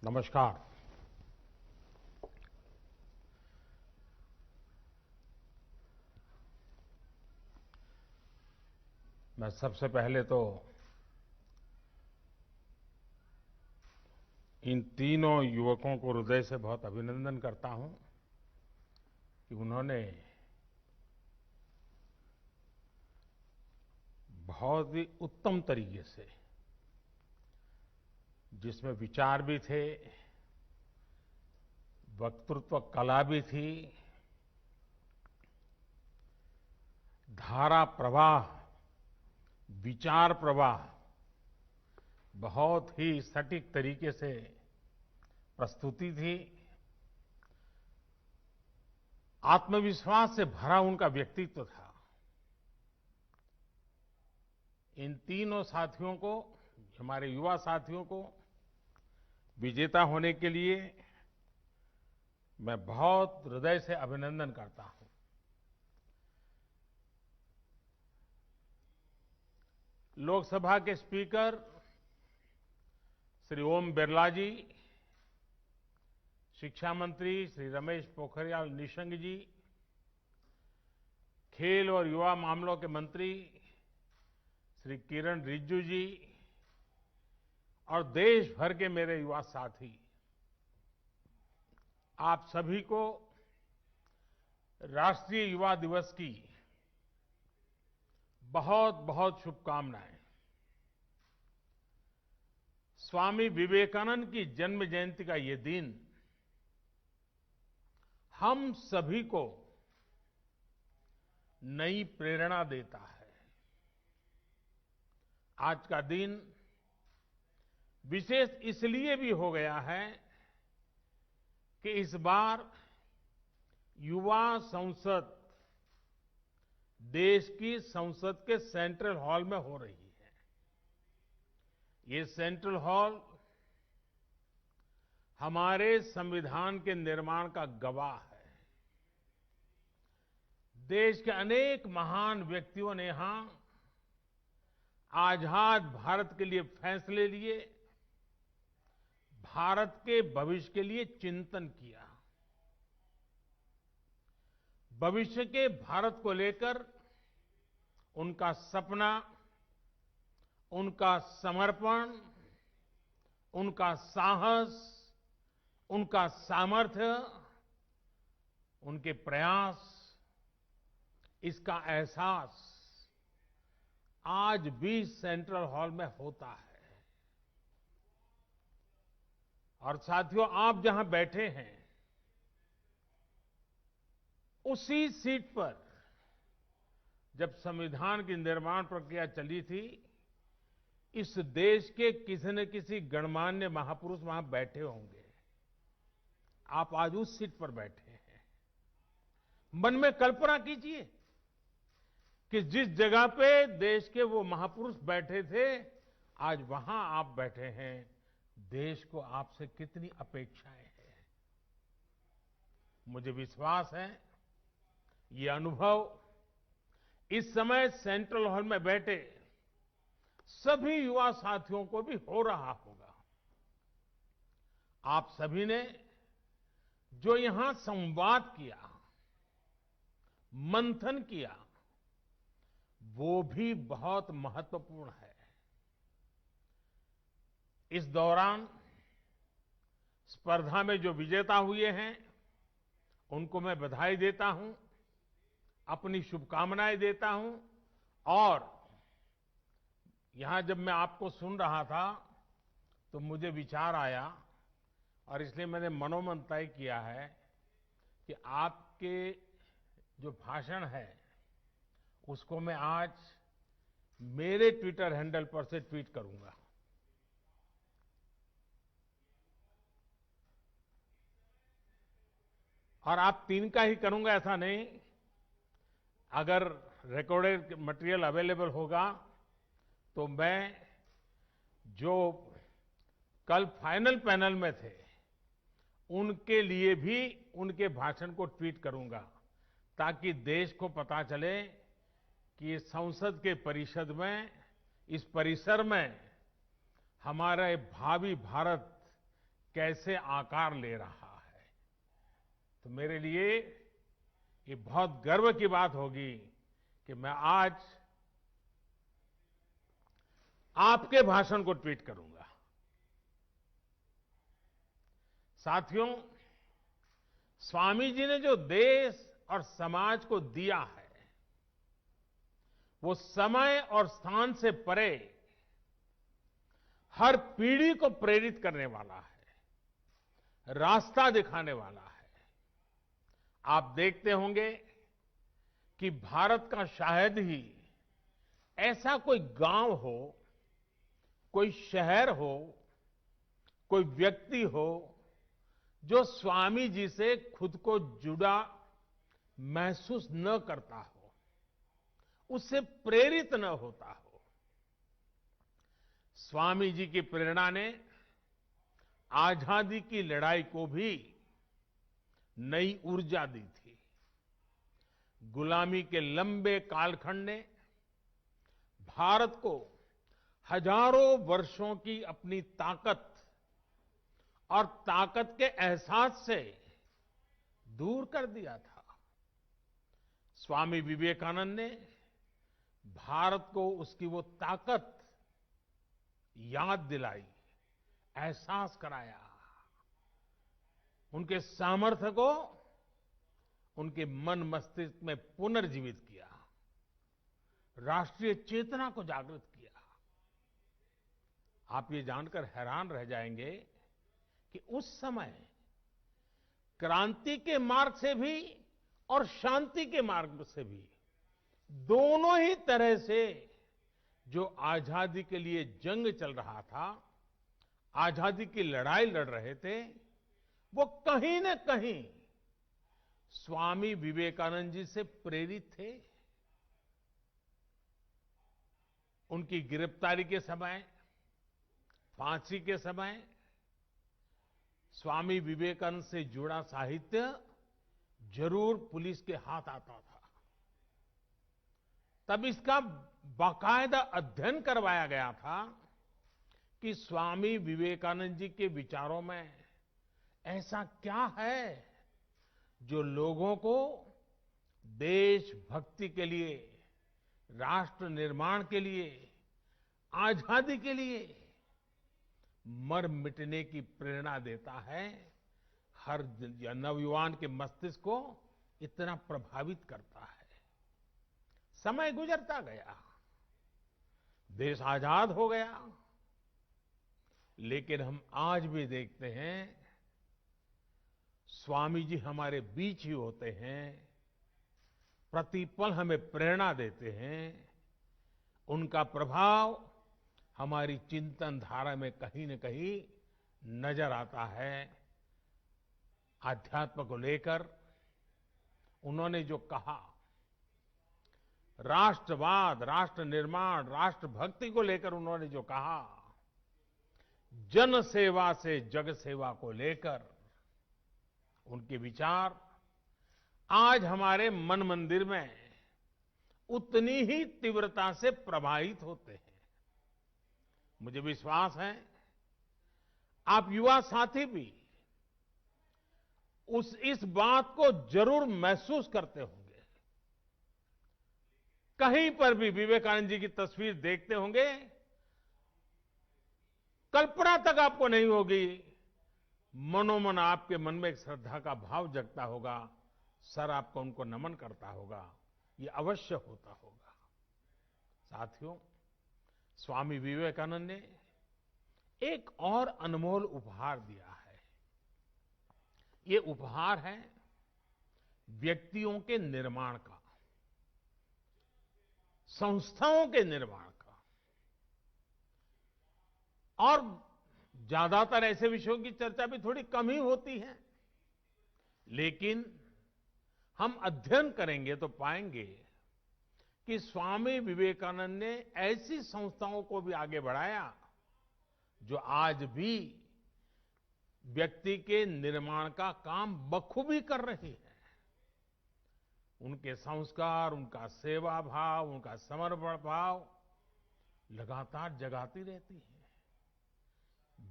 नमस्कार। मैं सबसे पहले तो इन तीनों युवकों को हृदय से बहुत अभिनंदन करता हूं कि उन्होंने बहुत ही उत्तम तरीके से, जिसमें विचार भी थे, वक्तृत्व कला भी थी, धारा प्रवाह, विचार प्रवाह बहुत ही सटीक तरीके से प्रस्तुति थी। आत्मविश्वास से भरा उनका व्यक्तित्व था। इन तीनों साथियों को, हमारे युवा साथियों को विजेता होने के लिए मैं बहुत हृदय से अभिनंदन करता हूं। लोकसभा के स्पीकर श्री ओम बिरला जी, शिक्षा मंत्री श्री रमेश पोखरियाल निशंक जी, खेल और युवा मामलों के मंत्री श्री किरण रिजिजू जी और देश भर के मेरे युवा साथी, आप सभी को राष्ट्रीय युवा दिवस की बहुत बहुत शुभकामनाएं। स्वामी विवेकानंद की जन्म जयंती का ये दिन हम सभी को नई प्रेरणा देता है। आज का दिन विशेष इसलिए भी हो गया है कि इस बार युवा संसद देश की संसद के सेंट्रल हॉल में हो रही है। ये सेंट्रल हॉल हमारे संविधान के निर्माण का गवाह है। देश के अनेक महान व्यक्तियों ने यहां आजाद भारत के लिए फैसले लिए, भारत के भविष्य के लिए चिंतन किया। भविष्य के भारत को लेकर उनका सपना, उनका समर्पण, उनका साहस, उनका सामर्थ्य, उनके प्रयास, इसका एहसास आज भी सेंट्रल हॉल में होता है। और साथियों, आप जहां बैठे हैं उसी सीट पर जब संविधान की निर्माण प्रक्रिया चली थी, इस देश के किसी न किसी गणमान्य महापुरुष वहां बैठे होंगे। आप आज उस सीट पर बैठे हैं। मन में कल्पना कीजिए कि जिस जगह पे देश के वो महापुरुष बैठे थे, आज वहां आप बैठे हैं। देश को आपसे कितनी अपेक्षाएं हैं। मुझे विश्वास है ये अनुभव इस समय सेंट्रल हॉल में बैठे सभी युवा साथियों को भी हो रहा होगा। आप सभी ने जो यहां संवाद किया, मंथन किया, वो भी बहुत महत्वपूर्ण है। इस दौरान स्पर्धा में जो विजेता हुए हैं उनको मैं बधाई देता हूं, अपनी शुभकामनाएं देता हूं। और यहां जब मैं आपको सुन रहा था तो मुझे विचार आया और इसलिए मैंने मनोमन तय किया है कि आपके जो भाषण है उसको मैं आज मेरे ट्विटर हैंडल पर से ट्वीट करूंगा। और आप तीन का ही करूंगा ऐसा नहीं, अगर रिकॉर्डेड मटेरियल अवेलेबल होगा तो मैं जो कल फाइनल पैनल में थे उनके लिए भी उनके भाषण को ट्वीट करूंगा, ताकि देश को पता चले कि संसद के परिषद में, इस परिसर में हमारे भावी भारत कैसे आकार ले रहा है। तो मेरे लिए ये बहुत गर्व की बात होगी कि मैं आज आपके भाषण को ट्वीट करूंगा। साथियों, स्वामी जी ने जो देश और समाज को दिया है, वो समय और स्थान से परे हर पीढ़ी को प्रेरित करने वाला है, रास्ता दिखाने वाला है। आप देखते होंगे कि भारत का शायद ही ऐसा कोई गांव हो, कोई शहर हो, कोई व्यक्ति हो जो स्वामी जी से खुद को जुड़ा महसूस न करता हो, उससे प्रेरित न होता हो। स्वामी जी की प्रेरणा ने आजादी की लड़ाई को भी नई ऊर्जा दी थी। गुलामी के लंबे कालखंड ने भारत को हजारों वर्षों की अपनी ताकत और ताकत के एहसास से दूर कर दिया था। स्वामी विवेकानंद ने भारत को उसकी वो ताकत याद दिलाई, एहसास कराया, उनके सामर्थ्य को उनके मन मस्तिष्क में पुनर्जीवित किया, राष्ट्रीय चेतना को जागृत किया। आप ये जानकर हैरान रह जाएंगे कि उस समय क्रांति के मार्ग से भी और शांति के मार्ग से भी, दोनों ही तरह से जो आजादी के लिए जंग चल रहा था, आजादी की लड़ाई लड़ रहे थे, वो कहीं न कहीं स्वामी विवेकानंद जी से प्रेरित थे। उनकी गिरफ्तारी के समय, फांसी के समय स्वामी विवेकानंद से जुड़ा साहित्य जरूर पुलिस के हाथ आता था। तब इसका बाकायदा अध्ययन करवाया गया था कि स्वामी विवेकानंद जी के विचारों में ऐसा क्या है जो लोगों को देशभक्ति के लिए, राष्ट्र निर्माण के लिए, आजादी के लिए मर मिटने की प्रेरणा देता है, हर नवयुवान के मस्तिष्क को इतना प्रभावित करता है। समय गुजरता गया, देश आजाद हो गया, लेकिन हम आज भी देखते हैं स्वामी जी हमारे बीच ही होते हैं, प्रतिपल हमें प्रेरणा देते हैं। उनका प्रभाव हमारी चिंतन धारा में कहीं न कहीं नजर आता है। आध्यात्म को लेकर उन्होंने जो कहा, राष्ट्रवाद, राष्ट्र निर्माण, राष्ट्रभक्ति को लेकर उन्होंने जो कहा, जन सेवा से जग सेवा को लेकर उनके विचार आज हमारे मन मंदिर में उतनी ही तीव्रता से प्रभावित होते हैं। मुझे विश्वास है आप युवा साथी भी इस बात को जरूर महसूस करते होंगे। कहीं पर भी विवेकानंद जी की तस्वीर देखते होंगे, कल्पना तक आपको नहीं होगी, मनोमन आपके मन में एक श्रद्धा का भाव जगता होगा, सर आपको उनको नमन करता होगा, ये अवश्य होता होगा। साथियों, स्वामी विवेकानंद ने एक और अनमोल उपहार दिया है। ये उपहार है व्यक्तियों के निर्माण का, संस्थाओं के निर्माण का। और ज्यादातर ऐसे विषयों की चर्चा भी थोड़ी कम ही होती है, लेकिन हम अध्ययन करेंगे तो पाएंगे कि स्वामी विवेकानंद ने ऐसी संस्थाओं को भी आगे बढ़ाया जो आज भी व्यक्ति के निर्माण का काम बखूबी कर रही है। उनके संस्कार, उनका सेवा भाव, उनका समर्पण भाव लगातार जगाती रहती है।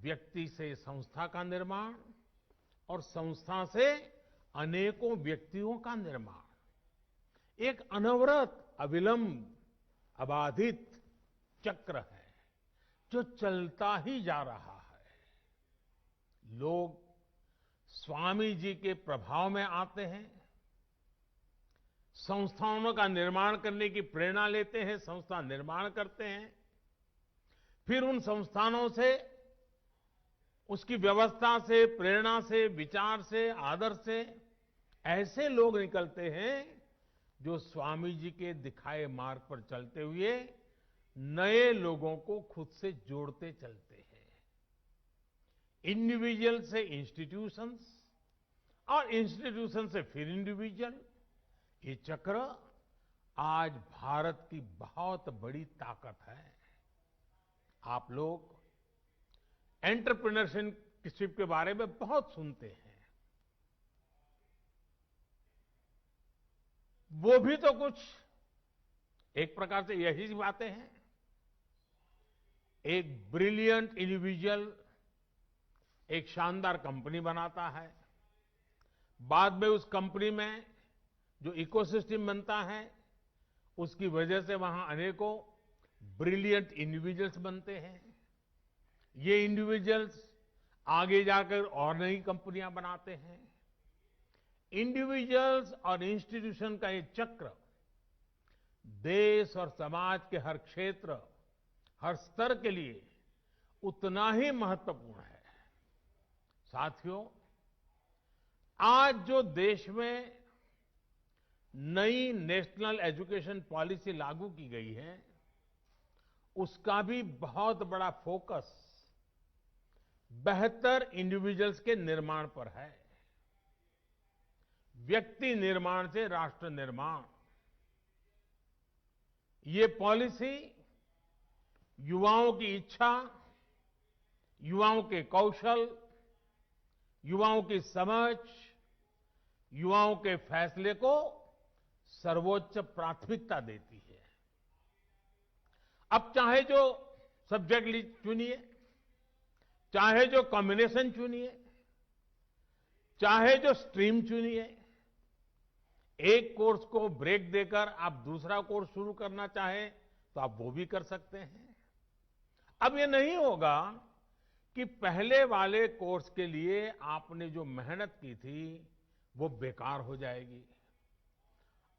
व्यक्ति से संस्था का निर्माण और संस्था से अनेकों व्यक्तियों का निर्माण एक अनवरत, अविलंब, अबाधित चक्र है जो चलता ही जा रहा है। लोग स्वामी जी के प्रभाव में आते हैं, संस्थाओं का निर्माण करने की प्रेरणा लेते हैं, संस्था निर्माण करते हैं, फिर उन संस्थानों से, उसकी व्यवस्था से, प्रेरणा से, विचार से, आदर्श से ऐसे लोग निकलते हैं जो स्वामी जी के दिखाए मार्ग पर चलते हुए नए लोगों को खुद से जोड़ते चलते हैं। इंडिविजुअल से इंस्टीट्यूशंस और इंस्टीट्यूशन से फिर इंडिविजुअल, ये चक्र आज भारत की बहुत बड़ी ताकत है। आप लोग एंटरप्रेन्योरशिप के बारे में बहुत सुनते हैं। वो भी तो कुछ एक प्रकार से यही बातें हैं। एक ब्रिलियंट इंडिविजुअल एक शानदार कंपनी बनाता है, बाद में उस कंपनी में जो इकोसिस्टम बनता है उसकी वजह से वहां अनेकों ब्रिलियंट इंडिविजुअल्स बनते हैं। ये इंडिविजुअल्स आगे जाकर और नई कंपनियां बनाते हैं। इंडिविजुअल्स और इंस्टीट्यूशन का ये चक्र देश और समाज के हर क्षेत्र, हर स्तर के लिए उतना ही महत्वपूर्ण है। साथियों, आज जो देश में नई नेशनल एजुकेशन पॉलिसी लागू की गई है, उसका भी बहुत बड़ा फोकस बेहतर इंडिविजुअल्स के निर्माण पर है। व्यक्ति निर्माण से राष्ट्र निर्माण, ये पॉलिसी युवाओं की इच्छा, युवाओं के कौशल, युवाओं की समझ, युवाओं के फैसले को सर्वोच्च प्राथमिकता देती है। अब चाहे जो सब्जेक्ट चुनिए, चाहे जो कॉम्बिनेशन चुनिए, चाहे जो स्ट्रीम चुनिए, एक कोर्स को ब्रेक देकर आप दूसरा कोर्स शुरू करना चाहें तो आप वो भी कर सकते हैं। अब ये नहीं होगा कि पहले वाले कोर्स के लिए आपने जो मेहनत की थी वो बेकार हो जाएगी।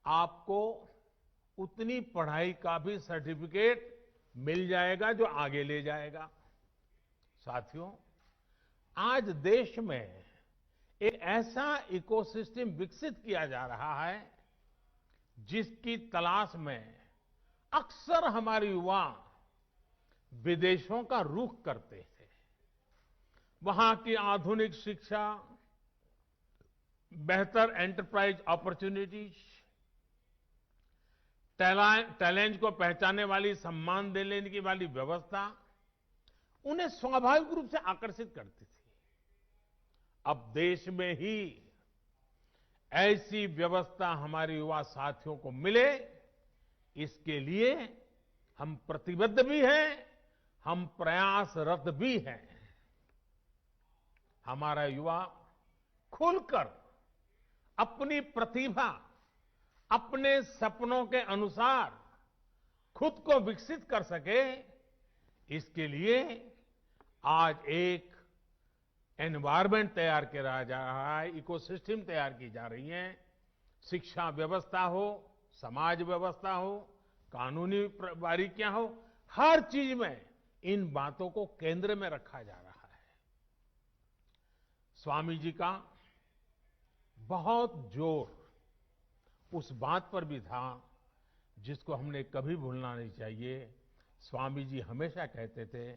आपको उतनी पढ़ाई का भी सर्टिफिकेट मिल जाएगा जो आगे ले जाएगा। साथियों, आज देश में एक ऐसा इकोसिस्टम विकसित किया जा रहा है जिसकी तलाश में अक्सर हमारे युवा विदेशों का रुख करते हैं। वहां की आधुनिक शिक्षा, बेहतर एंटरप्राइज अपॉर्चुनिटीज, टैलेंट को पहचानने वाली, सम्मान देने की वाली व्यवस्था उन्हें स्वाभाविक रूप से आकर्षित करती थी। अब देश में ही ऐसी व्यवस्था हमारे युवा साथियों को मिले, इसके लिए हम प्रतिबद्ध भी हैं, हम प्रयासरत भी हैं। हमारा युवा खुलकर अपनी प्रतिभा, अपने सपनों के अनुसार खुद को विकसित कर सके, इसके लिए आज एक एनवायरनमेंट तैयार किया जा रहा है, इकोसिस्टम तैयार की जा रही है। शिक्षा व्यवस्था हो, समाज व्यवस्था हो, कानूनी बारीकियां हो, हर चीज में इन बातों को केंद्र में रखा जा रहा है। स्वामी जी का बहुत जोर उस बात पर भी था जिसको हमने कभी भूलना नहीं चाहिए। स्वामी जी हमेशा कहते थे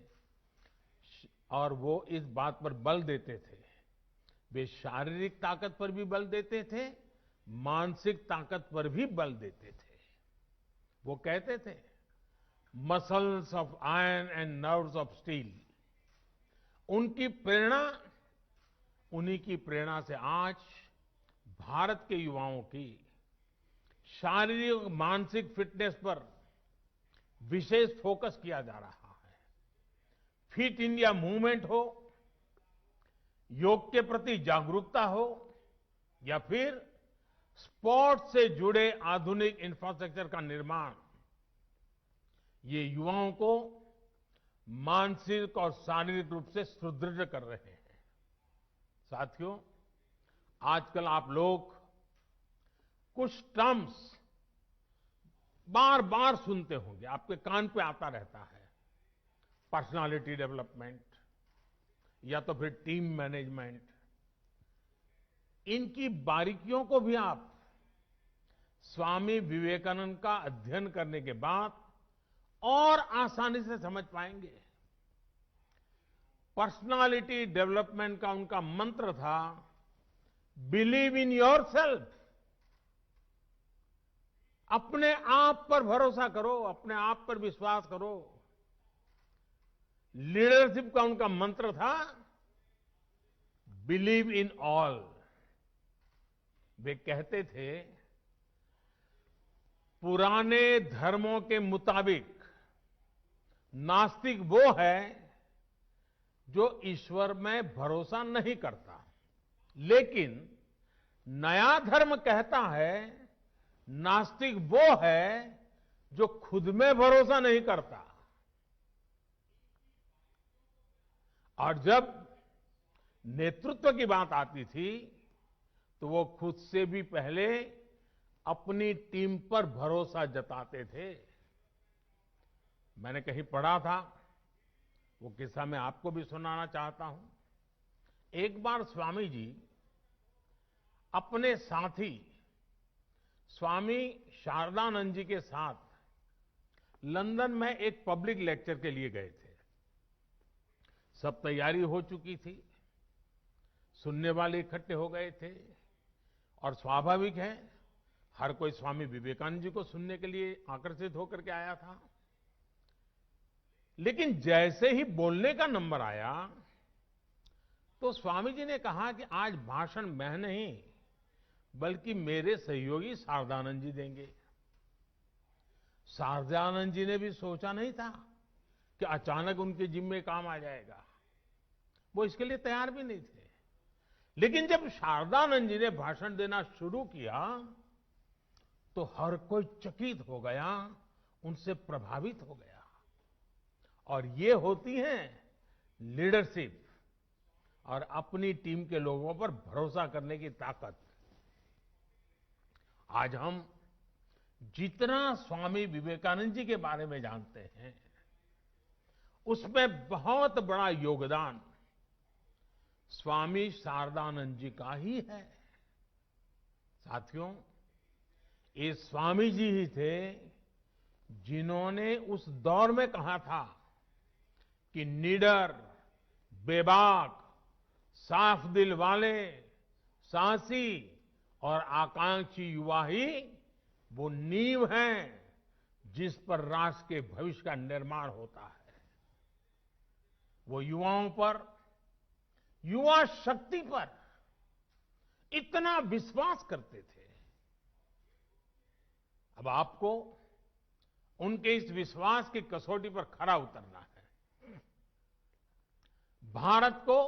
और वो इस बात पर बल देते थे, वे शारीरिक ताकत पर भी बल देते थे, मानसिक ताकत पर भी बल देते थे। वो कहते थे, muscles of iron and nerves of steel. उनकी प्रेरणा, उन्हीं की प्रेरणा से आज भारत के युवाओं की शारीरिक मानसिक फिटनेस पर विशेष फोकस किया जा रहा है। फिट इंडिया मूवमेंट हो, योग के प्रति जागरूकता हो, या फिर स्पोर्ट्स से जुड़े आधुनिक इंफ्रास्ट्रक्चर का निर्माण, ये युवाओं को मानसिक और शारीरिक रूप से सुदृढ़ कर रहे हैं। साथियों, आजकल आप लोग कुछ टर्म्स बार बार सुनते होंगे, आपके कान पे आता रहता है। पर्सनालिटी डेवलपमेंट या तो फिर टीम मैनेजमेंट। इनकी बारीकियों को भी आप स्वामी विवेकानंद का अध्ययन करने के बाद और आसानी से समझ पाएंगे। पर्सनालिटी डेवलपमेंट का उनका मंत्र था, बिलीव इन योरसेल्फ। अपने आप पर भरोसा करो, अपने आप पर विश्वास करो। लीडरशिप का उनका मंत्र था, बिलीव इन ऑल। वे कहते थे, पुराने धर्मों के मुताबिक नास्तिक वो है जो ईश्वर में भरोसा नहीं करता, लेकिन नया धर्म कहता है नास्तिक वो है जो खुद में भरोसा नहीं करता। और जब नेतृत्व की बात आती थी तो वो खुद से भी पहले अपनी टीम पर भरोसा जताते थे। मैंने कहीं पढ़ा था, वो किस्सा मैं आपको भी सुनाना चाहता हूं। एक बार स्वामी जी अपने साथी स्वामी शारदानंद जी के साथ लंदन में एक पब्लिक लेक्चर के लिए गए थे। सब तैयारी हो चुकी थी, सुनने वाले इकट्ठे हो गए थे, और स्वाभाविक है हर कोई स्वामी विवेकानंद जी को सुनने के लिए आकर्षित होकर के आया था। लेकिन जैसे ही बोलने का नंबर आया तो स्वामी जी ने कहा कि आज भाषण मैं नहीं बल्कि मेरे सहयोगी शारदानंद जी देंगे। शारदानंद जी ने भी सोचा नहीं था कि अचानक उनके जिम्मे काम आ जाएगा। वो इसके लिए तैयार भी नहीं थे। लेकिन जब शारदानंद जी ने भाषण देना शुरू किया तो हर कोई चकित हो गया, उनसे प्रभावित हो गया। और ये होती है लीडरशिप और अपनी टीम के लोगों पर भरोसा करने की ताकत। आज हम जितना स्वामी विवेकानंद जी के बारे में जानते हैं, उसमें बहुत बड़ा योगदान स्वामी शारदानंद जी का ही है। साथियों, ये स्वामी जी ही थे जिन्होंने उस दौर में कहा था कि निडर, बेबाक, साफ दिल वाले, साहसी और आकांक्षी युवा ही वो नींव हैं जिस पर राष्ट्र के भविष्य का निर्माण होता है। वो युवाओं पर, युवा शक्ति पर इतना विश्वास करते थे। अब आपको उनके इस विश्वास की कसौटी पर खरा उतरना है। भारत को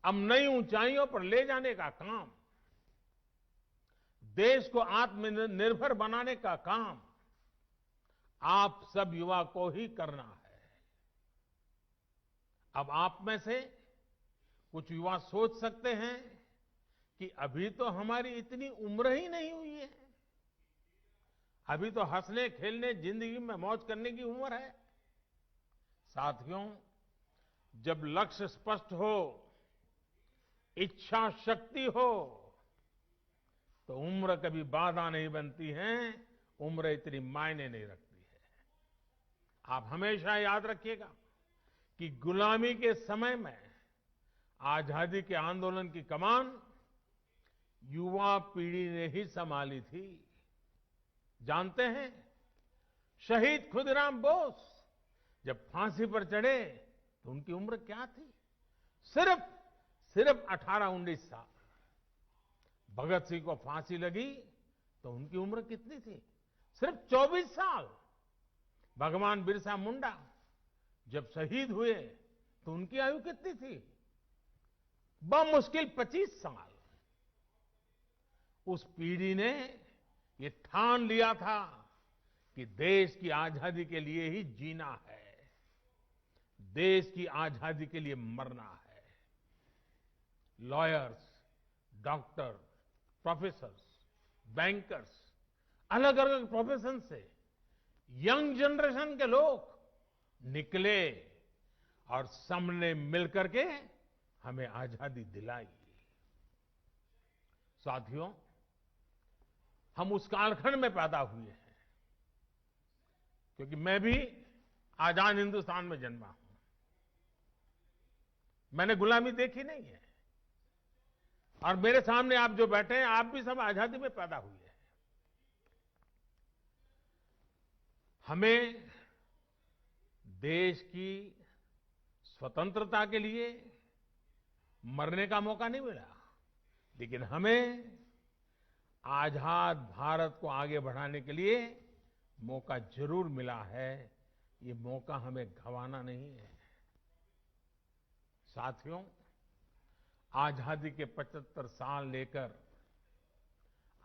अब नई ऊंचाइयों पर ले जाने का काम, देश को आत्मनिर्भर बनाने का काम आप सब युवा को ही करना है। अब आप में से कुछ युवा सोच सकते हैं कि अभी तो हमारी इतनी उम्र ही नहीं हुई है, अभी तो हंसने खेलने जिंदगी में मौज करने की उम्र है। साथियों, जब लक्ष्य स्पष्ट हो, इच्छा शक्ति हो, तो उम्र कभी बाधा नहीं बनती है, उम्र इतनी मायने नहीं रखती है। आप हमेशा याद रखिएगा कि गुलामी के समय में आजादी के आंदोलन की कमान युवा पीढ़ी ने ही संभाली थी। जानते हैं, शहीद खुदीराम बोस जब फांसी पर चढ़े तो उनकी उम्र क्या थी? सिर्फ 18-19 साल। भगत सिंह को फांसी लगी तो उनकी उम्र कितनी थी? सिर्फ 24 साल। भगवान बिरसा मुंडा जब शहीद हुए तो उनकी आयु कितनी थी? बमुश्किल 25 साल। उस पीढ़ी ने ये ठान लिया था कि देश की आजादी के लिए ही जीना है, देश की आजादी के लिए मरना है। लॉयर्स, डॉक्टर, प्रोफेसर्स, बैंकर्स, अलग अलग प्रोफेशन से यंग जनरेशन के लोग निकले और सबने मिलकर के हमें आजादी दिलाई। साथियों, हम उस कालखंड में पैदा हुए हैं, क्योंकि मैं भी आजाद हिंदुस्तान में जन्मा हूं। मैंने गुलामी देखी नहीं है, और मेरे सामने आप जो बैठे हैं, आप भी सब आजादी में पैदा हुए हैं। हमें देश की स्वतंत्रता के लिए मरने का मौका नहीं मिला, लेकिन हमें आजाद भारत को आगे बढ़ाने के लिए मौका जरूर मिला है। ये मौका हमें गंवाना नहीं है। साथियों, आजादी के 75 साल लेकर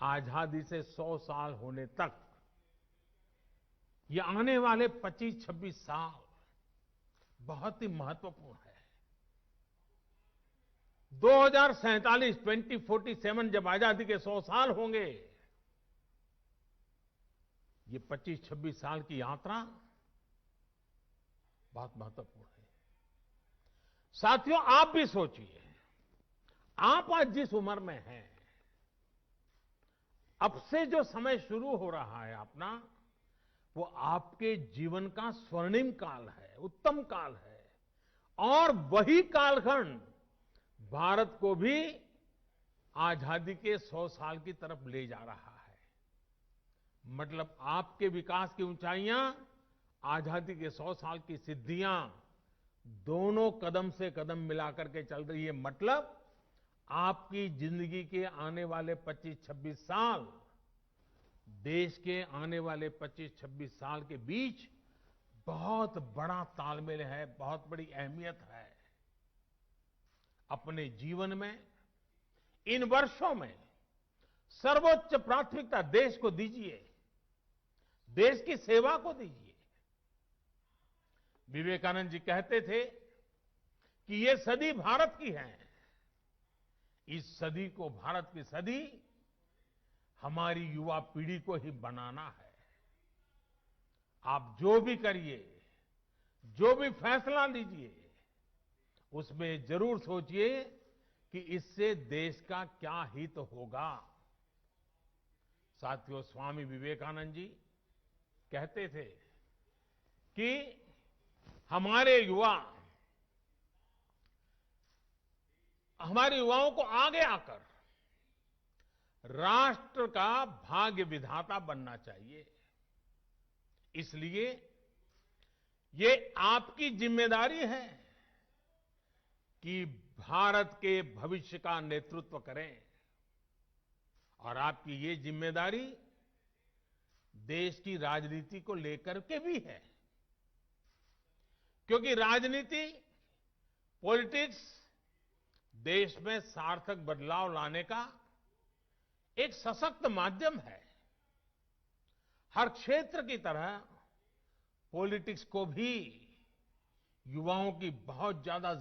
आजादी से 100 साल होने तक, ये आने वाले 25-26 साल बहुत ही महत्वपूर्ण है। 2047 जब आजादी के 100 साल होंगे, ये 25-26 साल की यात्रा बहुत महत्वपूर्ण है। साथियों, आप भी सोचिए, आप आज जिस उम्र में हैं, अब से जो समय शुरू हो रहा है अपना, वो आपके जीवन का स्वर्णिम काल है, उत्तम काल है। और वही कालखंड भारत को भी आजादी के 100 साल की तरफ ले जा रहा है। मतलब आपके विकास की ऊंचाइयां, आजादी के 100 साल की सिद्धियां, दोनों कदम से कदम मिलाकर के चल रही है। मतलब आपकी जिंदगी के आने वाले 25-26 साल, देश के आने वाले 25-26 साल के बीच बहुत बड़ा तालमेल है, बहुत बड़ी अहमियत है। अपने जीवन में इन वर्षों में सर्वोच्च प्राथमिकता देश को दीजिए, देश की सेवा को दीजिए। विवेकानंद जी कहते थे कि ये सदी भारत की है। इस सदी को, भारत की सदी, हमारी युवा पीढ़ी को ही बनाना है। आप जो भी करिए, जो भी फैसला लीजिए, उसमें जरूर सोचिए कि इससे देश का क्या हित होगा। साथियों, स्वामी विवेकानंद जी कहते थे कि हमारे युवाओं को आगे आकर राष्ट्र का भाग्य विधाता बनना चाहिए। इसलिए ये आपकी जिम्मेदारी है कि भारत के भविष्य का नेतृत्व करें। और आपकी ये जिम्मेदारी देश की राजनीति को लेकर के भी है, क्योंकि राजनीति, पॉलिटिक्स देश में सार्थक बदलाव लाने का एक सशक्त माध्यम है। हर क्षेत्र की तरह पॉलिटिक्स को भी युवाओं की बहुत ज्यादा